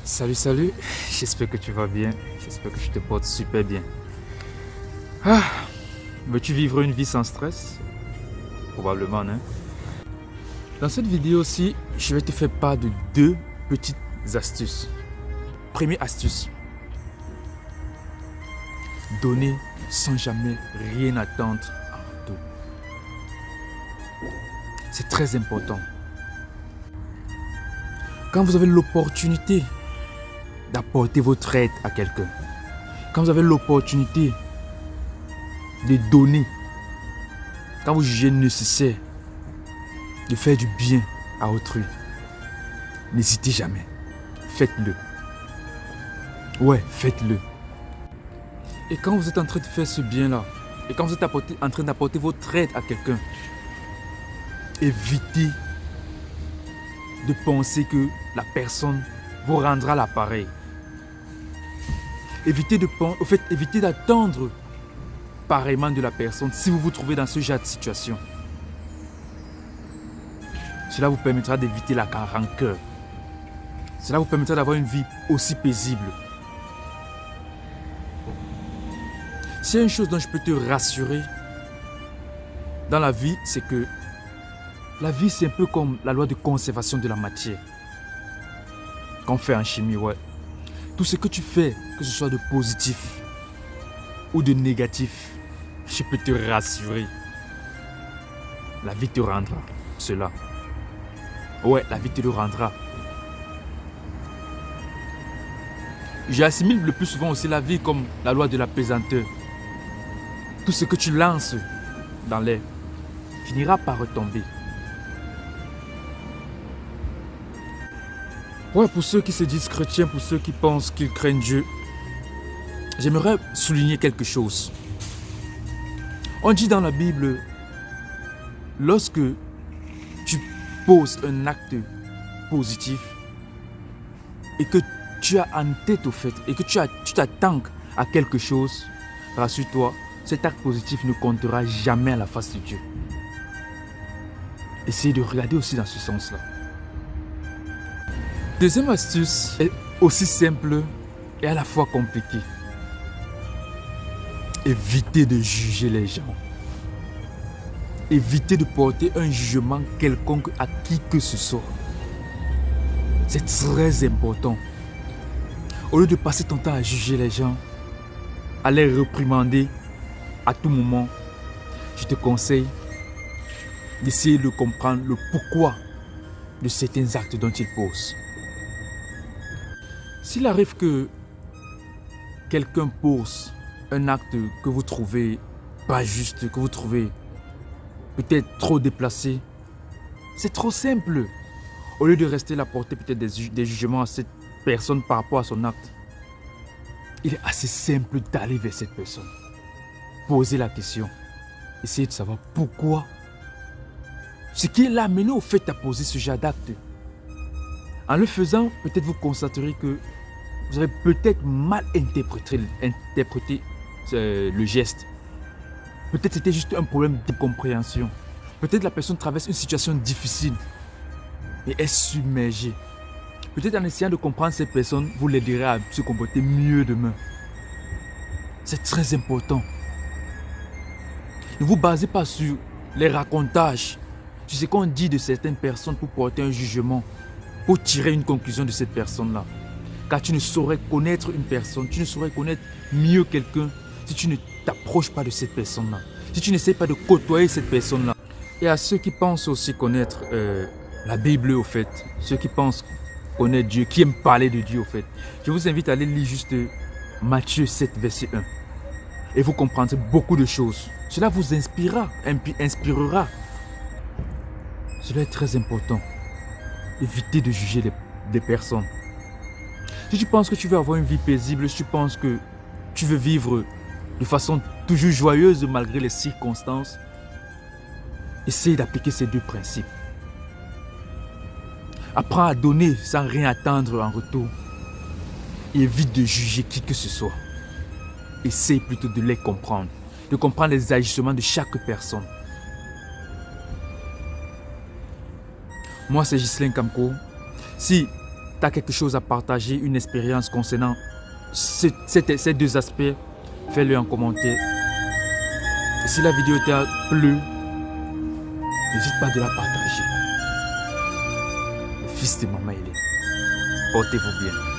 Salut, j'espère que tu vas bien, j'espère que tu te portes super bien. Veux-tu vivre une vie sans stress? Probablement, hein? Dans cette vidéo aussi, je vais te faire part de deux petites astuces. Première astuce, donner sans jamais rien attendre en retour. C'est très important. Quand vous avez l'opportunité d'apporter votre aide à quelqu'un, quand vous avez l'opportunité de donner, quand vous jugez nécessaire de faire du bien à autrui, n'hésitez jamais. Faites-le. Ouais, faites-le. Et quand vous êtes en train de faire ce bien-là, et quand vous êtes en train d'apporter votre aide à quelqu'un, évitez de penser que la personne vous rendra l'appareil. Évitez d'attendre pareillement de la personne si vous vous trouvez dans ce genre de situation. Cela vous permettra d'éviter la rancœur. Cela vous permettra d'avoir une vie aussi paisible. S'il y a une chose dont je peux te rassurer dans la vie, c'est que la vie, c'est un peu comme la loi de conservation de la matière qu'on fait en chimie, ouais. Tout ce que tu fais, que ce soit de positif ou de négatif, je peux te rassurer. La vie te rendra cela. Ouais, la vie te le rendra. J'assimile le plus souvent aussi la vie comme la loi de la pesanteur. Tout ce que tu lances dans l'air finira par retomber. Ouais, pour ceux qui se disent chrétiens, pour ceux qui pensent qu'ils craignent Dieu, j'aimerais souligner quelque chose. On dit dans la Bible, lorsque tu poses un acte positif et que tu as en tête au fait et que tu t'attends à quelque chose, rassure-toi, cet acte positif ne comptera jamais à la face de Dieu. Essayez de regarder aussi dans ce sens-là. Deuxième astuce est aussi simple et à la fois compliquée. Évitez de juger les gens. Évitez de porter un jugement quelconque à qui que ce soit. C'est très important. Au lieu de passer ton temps à juger les gens, à les réprimander à tout moment, je te conseille d'essayer de comprendre le pourquoi de certains actes dont ils posent. S'il arrive que quelqu'un pose un acte que vous trouvez pas juste, que vous trouvez peut-être trop déplacé, c'est trop simple. Au lieu de rester là porter peut-être des jugements à cette personne par rapport à son acte, il est assez simple d'aller vers cette personne. Poser la question. Essayer de savoir pourquoi. Ce qui l'a amené au fait à poser ce genre d'acte. En le faisant, peut-être vous constaterez que vous avez peut-être mal interprété le geste. Peut-être c'était juste un problème de compréhension. Peut-être la personne traverse une situation difficile et est submergée. Peut-être en essayant de comprendre cette personne, vous l'aiderez à se comporter mieux demain. C'est très important. Ne vous basez pas sur les racontages, sur ce qu'on dit de certaines personnes pour porter un jugement, pour tirer une conclusion de cette personne-là. Car tu ne saurais connaître une personne, tu ne saurais connaître mieux quelqu'un si tu ne t'approches pas de cette personne-là. Si tu n'essaies pas de côtoyer cette personne-là. Et à ceux qui pensent aussi connaître la Bible au fait, ceux qui pensent connaître Dieu, qui aiment parler de Dieu au fait, je vous invite à aller lire juste Matthieu 7, verset 1. Et vous comprendrez beaucoup de choses. Cela vous inspirera. Cela est très important. Évitez de juger les personnes. Si tu penses que tu veux avoir une vie paisible, si tu penses que tu veux vivre de façon toujours joyeuse malgré les circonstances, essaye d'appliquer ces deux principes. Apprends à donner sans rien attendre en retour. Et évite de juger qui que ce soit. Essaye plutôt de les comprendre, de comprendre les agissements de chaque personne. Moi, c'est Ghislain Kamko. Si tu as quelque chose à partager, une expérience concernant ces deux aspects, fais-le en commentaire. Et si la vidéo t'a plu, n'hésite pas de la partager. Le fils de Maman Hélène, portez-vous bien.